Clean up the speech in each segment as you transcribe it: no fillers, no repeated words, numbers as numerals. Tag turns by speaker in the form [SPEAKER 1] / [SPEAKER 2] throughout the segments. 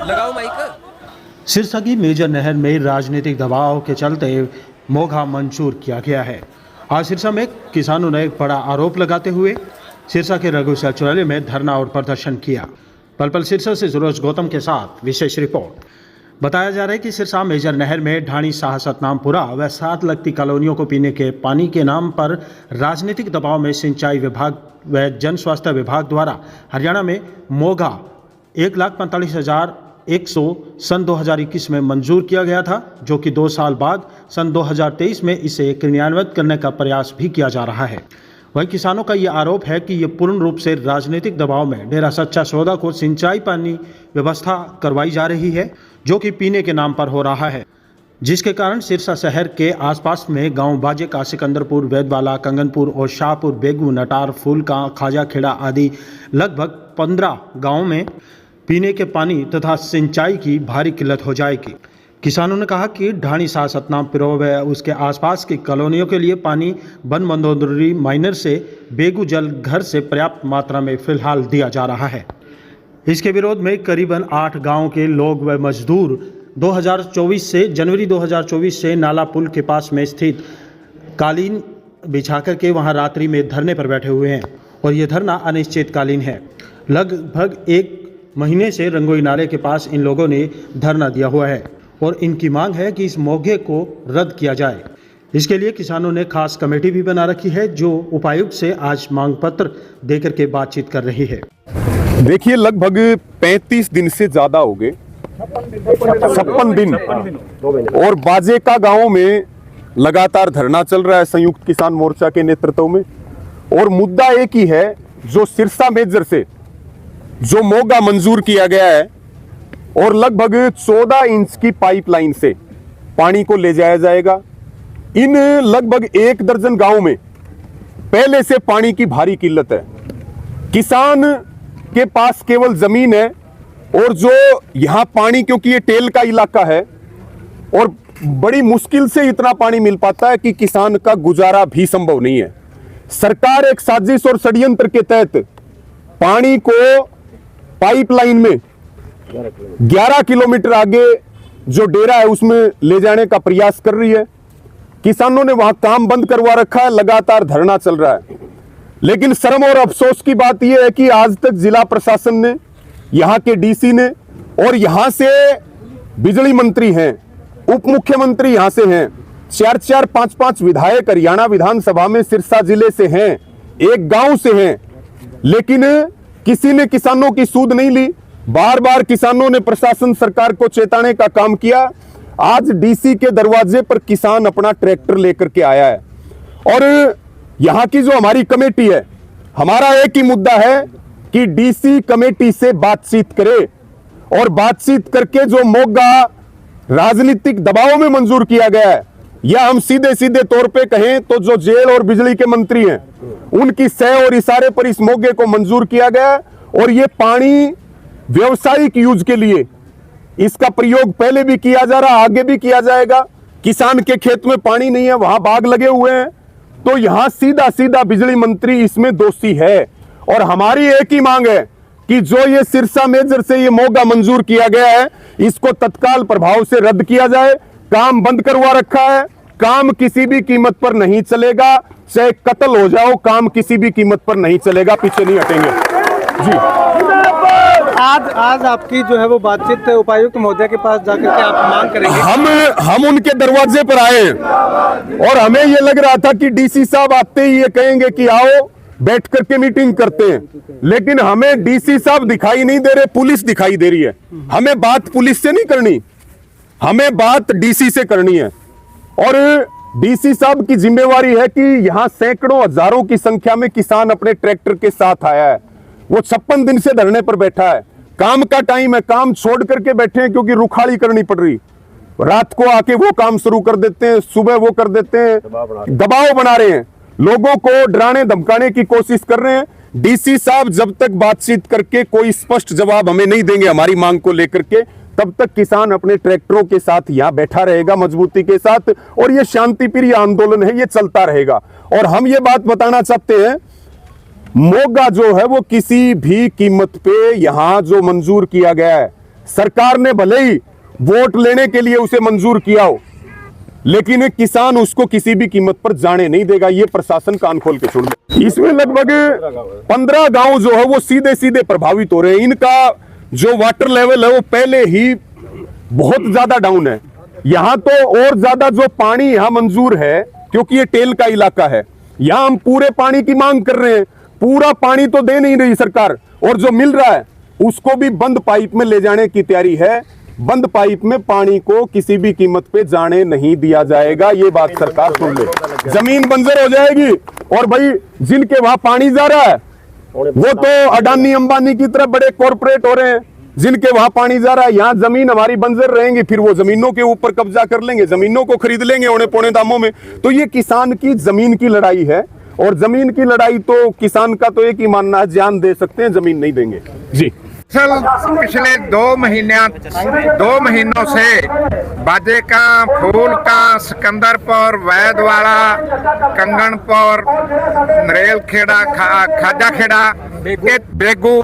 [SPEAKER 1] लगाओ माइक।
[SPEAKER 2] सिरसा की मेजर नहर में राजनीतिक दबाव के चलते मोघा मंजूर किया गया है। आज सिरसा में किसानों ने एक बड़ा आरोप लगाते हुए सिरसा के रघु सचिवालय में धरना और प्रदर्शन किया। पल पल सिरसा से सूरज गौतम के साथ विशेष रिपोर्ट। बताया जा रहा है कि सिरसा मेजर नहर में ढाणी शाह सतनामपुरा व 7 लगती कॉलोनियों को पीने के पानी के नाम पर राजनीतिक दबाव में सिंचाई विभाग व जन स्वास्थ्य विभाग द्वारा हरियाणा में मोघा 1,45,100 सन 2021 में मंजूर किया गया था, जो कि 2 साल बाद सन 2023 में इसे क्रियान्वित करने का प्रयास भी किया जा रहा है। वहीं किसानों का यह आरोप है कि ये पूर्ण रूप से राजनीतिक दबाव में डेरा सच्चा सौदा को सिंचाई पानी व्यवस्था करवाई जा रही है, जो कि पीने के नाम पर हो रहा है, जिसके कारण सिरसा शहर के आसपास में गांव बाजे का सिकंदरपुर, वैदवाला, कंगनपुर और शाहपुर, बेगू, नटार, फूलका, खाजा खेड़ा आदि लगभग 15 गाँव में पीने के पानी तथा सिंचाई की भारी किल्लत हो जाएगी। किसानों ने कहा कि ढाणी शाह सतनामपुरा व उसके आसपास की कॉलोनियों के लिए पानी बन मंदोदरी माइनर से बेगू जल घर से पर्याप्त मात्रा में फिलहाल दिया जा रहा है। इसके विरोध में करीबन 8 गांव के लोग व मजदूर 2024 से जनवरी 2024 से नाला पुल के पास में स्थित कालीन बिछाकर के वहां रात्रि में धरने पर बैठे हुए हैं और ये धरना अनिश्चितकालीन है। लगभग 1 महीने से रंगोई नाले के पास इन लोगों ने धरना दिया हुआ है और इनकी मांग है कि इस मोघे को रद्द किया जाए। इसके लिए किसानों ने खास कमेटी भी बना रखी है, जो उपायुक्त से आज मांग पत्र देकर के बातचीत कर रही है।
[SPEAKER 3] देखिए, लगभग 35 दिन से ज्यादा हो गए, 56 दिन, और बाजे का गांव में लगातार धरना चल रहा है संयुक्त किसान मोर्चा के नेतृत्व में। और मुद्दा एक ही है, जो सिरसा मेजर से जो मोघा मंजूर किया गया है और लगभग 14 इंच की पाइपलाइन से पानी को ले जाया जाएगा। इन लगभग 1 दर्जन गांव में पहले से पानी की भारी किल्लत है। किसान के पास केवल जमीन है और जो यहां पानी, क्योंकि ये टेल का इलाका है और बड़ी मुश्किल से इतना पानी मिल पाता है कि किसान का गुजारा भी संभव नहीं है। सरकार एक साजिश और षड्यंत्र के तहत पानी को पाइपलाइन में 11 किलोमीटर आगे जो डेरा है उसमें ले जाने का प्रयास कर रही है। किसानों ने वहां काम बंद करवा रखा है, लगातार धरना चल रहा है। लेकिन शर्म और अफसोस की बात यह है कि आज तक जिला प्रशासन ने, यहां के डीसी ने और यहां से बिजली मंत्री हैं, उप मुख्यमंत्री यहां से हैं, 4-4, 5-5 विधायक हरियाणा विधानसभा में सिरसा जिले से हैं, एक गांव से हैं, लेकिन किसी ने किसानों की सूद नहीं ली। बार बार किसानों ने प्रशासन सरकार को चेताने का काम किया। आज डीसी के दरवाजे पर किसान अपना ट्रैक्टर लेकर के आया है और यहां की जो हमारी कमेटी है, हमारा एक ही मुद्दा है कि डीसी कमेटी से बातचीत करे और बातचीत करके जो मोघा राजनीतिक दबाव में मंजूर किया गया है, या हम सीधे सीधे तौर पे कहें तो जो जेल और बिजली के मंत्री हैं उनकी सह और इशारे पर इस मोघे को मंजूर किया गया है। और ये पानी व्यवसायिक यूज के लिए इसका प्रयोग पहले भी किया जा रहा, आगे भी किया जाएगा। किसान के खेत में पानी नहीं है, वहां बाग लगे हुए हैं, तो यहां सीधा सीधा बिजली मंत्री इसमें दोषी है। और हमारी एक ही मांग है कि जो ये सिरसा मेजर से ये मोघा मंजूर किया गया है, इसको तत्काल प्रभाव से रद्द किया जाए। काम बंद करवा रखा है, काम किसी भी कीमत पर नहीं चलेगा, चाहे कत्ल हो जाओ, काम किसी भी कीमत पर नहीं चलेगा, पीछे नहीं हटेंगे जी।
[SPEAKER 4] आज आपकी जो है वो बातचीत उपायुक्त महोदय के पास जाकर के आप मांग करेंगे?
[SPEAKER 3] हम उनके दरवाजे पर आए और हमें ये लग रहा था कि डीसी साहब आते ही ये कहेंगे कि आओ बैठ करके मीटिंग करते हैं, लेकिन हमें डीसी साहब दिखाई नहीं दे रहे, पुलिस दिखाई दे रही है। हमें बात पुलिस से नहीं करनी, हमें बात डीसी से करनी है। और डीसी साहब की जिम्मेवारी है कि यहां सैकड़ों हजारों की संख्या में किसान अपने ट्रैक्टर के साथ आया है। वो 56 दिन से धरने पर बैठा है, काम का टाइम है, काम छोड़ करके बैठे हैं क्योंकि रुखाड़ी करनी पड़ रही। रात को आके वो काम शुरू कर देते हैं, सुबह वो कर देते हैं, दबाव बना रहे हैं, लोगों को डराने धमकाने की कोशिश कर रहे हैं। डीसी साहब जब तक बातचीत करके कोई स्पष्ट जवाब हमें नहीं देंगे हमारी मांग को लेकर के, तब तक किसान अपने ट्रैक्टरों के साथ यहां बैठा रहेगा मजबूती के साथ, और ये शांतिप्रिय आंदोलन है, ये चलता रहेगा। और हम ये बात बताना चाहते हैं मोगा जो है वो किसी भी कीमत पे यहां जो मंजूर किया गया है, सरकार ने भले ही वोट लेने के लिए उसे मंजूर किया हो, लेकिन एक किसान उसको किसी भी कीमत पर जाने नहीं देगा। ये प्रशासन कान खोल के छोड़ दे। इसमें लगभग 15 गांव जो है वो सीधे सीधे प्रभावित हो रहे हैं। इनका जो वाटर लेवल है वो पहले ही बहुत ज्यादा डाउन है। यहां तो और ज्यादा जो पानी यहां मंजूर है, क्योंकि ये टेल का इलाका है, यहां हम पूरे पानी की मांग कर रहे हैं। पूरा पानी तो दे नहीं रही सरकार, और जो मिल रहा है उसको भी बंद पाइप में ले जाने की तैयारी है। बंद पाइप में पानी को किसी भी कीमत पे जाने नहीं दिया जाएगा। ये बात सरकार सुन ले। जमीन बंजर हो जाएगी, और भाई जिनके वहां पानी जा रहा है वो तो अडानी अंबानी की तरह बड़े कॉर्पोरेट हो रहे हैं, जिनके वहां पानी जा रहा है। यहां जमीन हमारी बंजर रहेंगी, फिर वो जमीनों के ऊपर कब्जा कर लेंगे, जमीनों को खरीद लेंगे औने पौने दामों में। तो ये किसान की जमीन की लड़ाई है, और जमीन की लड़ाई तो किसान का तो एक ही मानना है, जान दे सकते हैं, जमीन नहीं देंगे जी।
[SPEAKER 1] पिछले 2 महीनों से बाजे का, फूल का, सिकंदरपुर, वैदवाड़ा, कंगनपुर, नरेल खेड़ा, खाजा खेड़ा, बेगू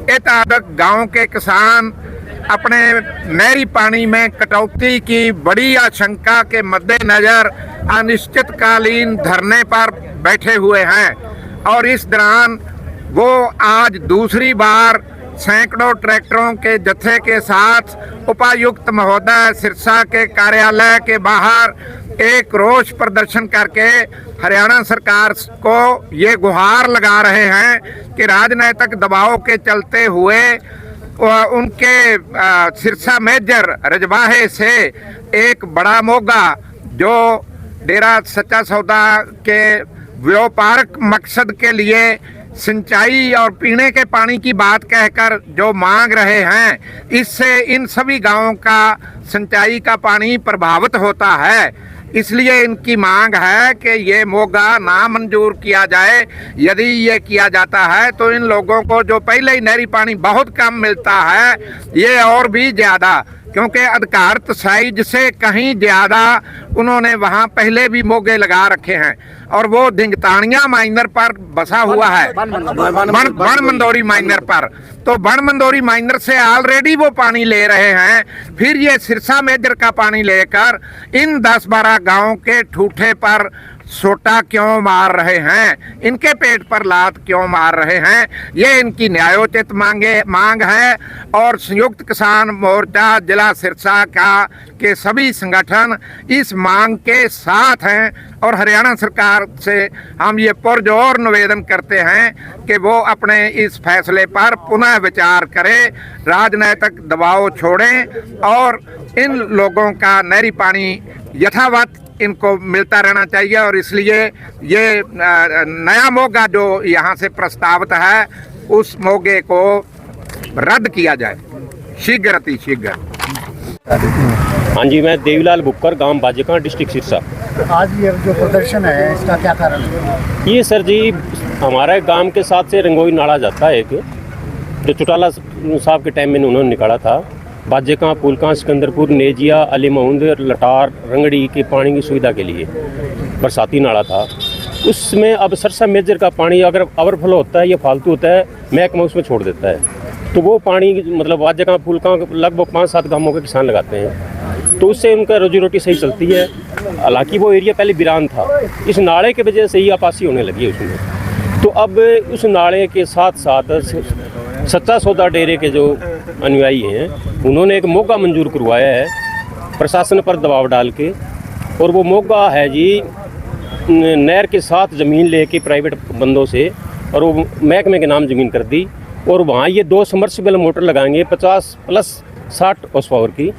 [SPEAKER 1] इत्यादि गांव के किसान अपने नहरी पानी में कटौती की बड़ी आशंका के मद्देनजर अनिश्चितकालीन धरने पर बैठे हुए हैं। और इस दौरान वो आज दूसरी बार सैकड़ों ट्रैक्टरों के जत्थे के साथ उपायुक्त महोदय सिरसा के कार्यालय के बाहर एक रोष प्रदर्शन करके हरियाणा सरकार को ये गुहार लगा रहे हैं कि राजनीतिक दबाव के चलते हुए उनके सिरसा मेजर रजवाहे से एक बड़ा मोगा जो डेरा सच्चा सौदा के व्यापारिक मकसद के लिए सिंचाई और पीने के पानी की बात कहकर जो मांग रहे हैं, इससे इन सभी गांवों का सिंचाई का पानी प्रभावित होता है। इसलिए इनकी मांग है कि ये मोगा नामंजूर किया जाए। यदि ये किया जाता है तो इन लोगों को जो पहले ही नहरी पानी बहुत कम मिलता है, ये और भी ज़्यादा, क्योंकि अधिकारित साइज से कहीं ज़्यादा उन्होंने वहाँ पहले भी मोगे लगा रखे हैं, और वो धिंगतानिया माइनर पर बसा हुआ है, बन मंदोरी माइनर पर। तो बन मंदोरी माइनर से ऑलरेडी वो पानी ले रहे हैं, फिर ये सिरसा मेजर का पानी लेकर इन 10-12 गाँव के ठूठे पर सोटा क्यों मार रहे हैं, इनके पेट पर लात क्यों मार रहे हैं, ये इनकी न्यायोचित मांग है। और संयुक्त किसान मोर्चा जिला सिरसा का के सभी संगठन इस मांग के साथ हैं, और हरियाणा सरकार से हम ये पुरजोर निवेदन करते हैं कि वो अपने इस फैसले पर पुनः विचार करें, राजनीतिक दबाव छोड़ें, और इन लोगों का नहरी पानी यथावत इनको मिलता रहना चाहिए। और इसलिए ये नया मोगा जो यहाँ से प्रस्तावित है, उस मोगे को रद्द किया जाए शीघ्र अतिशीघ्र।
[SPEAKER 5] हाँ जी, मैं देवीलाल बुक्कर, गांव बाजेका, डिस्ट्रिक्ट सिरसा।
[SPEAKER 6] आज ये जो प्रदर्शन है, इसका क्या कारण है?
[SPEAKER 5] ये सर जी, हमारे गांव के साथ से रंगोई नाला जाता है, एक जो चौटाला साहब के टाइम में उन्होंने निकाला था। बाजेका, पुलका, सिकंदरपुर, नेजिया, अली महमूद, लटार, रंगड़ी के पानी की सुविधा के लिए बरसाती नाला था। उसमें अब सरसा मेजर का पानी अगर ओवरफ्लो होता है या फालतू होता है, महकमा उसमें छोड़ देता है, तो वो पानी मतलब बाजेका, पुलका लगभग 5-7 गांवों के किसान लगाते हैं, तो उससे उनका रोजी रोटी सही चलती है। हालांकि वो एरिया पहले वीरान था, इस नाले की वजह से ही आपासी होने लगी है उसमें। तो अब उस नाले के साथ साथ सच्चा सौदा डेरे के जो अनुयायी हैं, उन्होंने एक मोगा मंजूर करवाया है प्रशासन पर दबाव डाल के, और वो मोगा है जी नहर के साथ ज़मीन लेके प्राइवेट बंदों से, और वो महकमे के नाम ज़मीन कर दी, और वहाँ ये 2 सबमर्सिबल मोटर लगाएंगे 50 + 60 हॉर्स पावर की,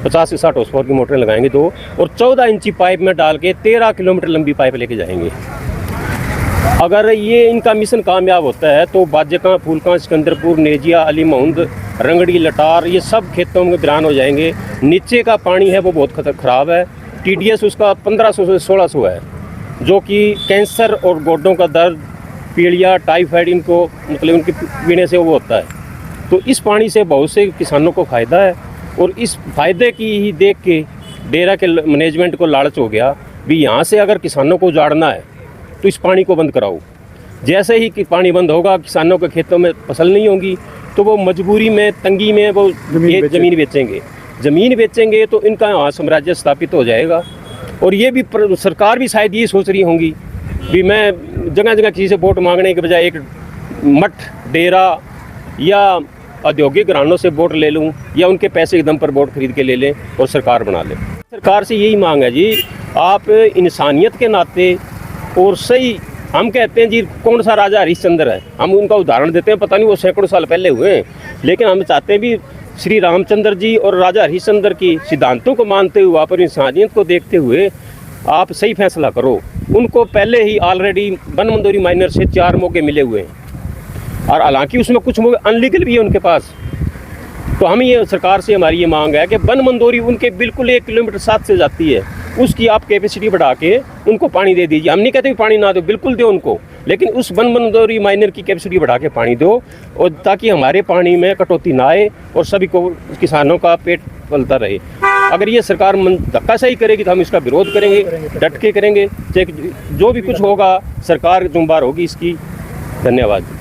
[SPEAKER 5] 50 से 60 हॉर्स पावर की मोटरें लगाएंगे 2, और 14 इंची पाइप में डाल के 13 किलोमीटर लंबी पाइप लेके जाएंगे। अगर ये इनका मिशन कामयाब होता है तो बाजेका, फूलका, सिकंदरपुर, नेजिया, अली महमूद, रंगड़ी, लटार, ये सब खेतों में वीरान हो जाएंगे। नीचे का पानी है वो बहुत ख़राब है, TDS उसका 1500 से 1600 है, जो कि कैंसर और गोड्डों का दर्द, पीलिया, टाइफाइड, इनको मतलब उनके पीने से वो होता है। तो इस पानी से बहुत से किसानों को फ़ायदा है, और इस फ़ायदे की ही देख के डेरा के मैनेजमेंट को लालच हो गया भी यहाँ से अगर किसानों को उजाड़ना है तो इस पानी को बंद कराओ। जैसे ही कि पानी बंद होगा, किसानों के खेतों में फसल नहीं होगी, तो वो मजबूरी में, तंगी में वो ज़मीन बेचेंगे। ज़मीन बेचेंगे तो इनका यहाँ साम्राज्य स्थापित हो जाएगा। और ये भी सरकार भी शायद ये सोच रही होंगी भी मैं जगह जगह किसी से वोट मांगने के बजाय एक मठ, डेरा या औद्योगिक घरानों से वोट ले लूं, या उनके पैसे के दम पर वोट खरीद के ले लें और सरकार बना लें। सरकार से यही मांग है जी, आप इंसानियत के नाते और सही, हम कहते हैं जी कौन सा राजा हरिश्चंद्र है, हम उनका उदाहरण देते हैं, पता नहीं वो सैकड़ों साल पहले हुए हैं, लेकिन हम चाहते हैं भी श्री रामचंद्र जी और राजा हरिश्चंद्र की सिद्धांतों को मानते हुए, आप इंसानियत को देखते हुए आप सही फैसला करो। उनको पहले ही ऑलरेडी वन मंदोरी माइनर से 4 मौके मिले हुए हैं, और हालांकि उसमें कुछ मौके अनलीगल भी है उनके पास। तो हम ये सरकार से हमारी ये मांग है कि वन मंदोरी उनके बिल्कुल 1 किलोमीटर साथ से जाती है, उसकी आप कैपेसिटी बढ़ा के उनको पानी दे दीजिए। हम नहीं कहते पानी ना दो, बिल्कुल दो उनको, लेकिन उस वन मंदोरी माइनर की कैपेसिटी बढ़ा के पानी दो, और ताकि हमारे पानी में कटौती ना आए और सभी को, किसानों का पेट पलता रहे। अगर ये सरकार धक्काशाही करेगी तो हम इसका विरोध करेंगे, डट के करेंगे, चाहे जो भी कुछ होगा सरकार जुम्मेदार होगी इसकी। धन्यवाद।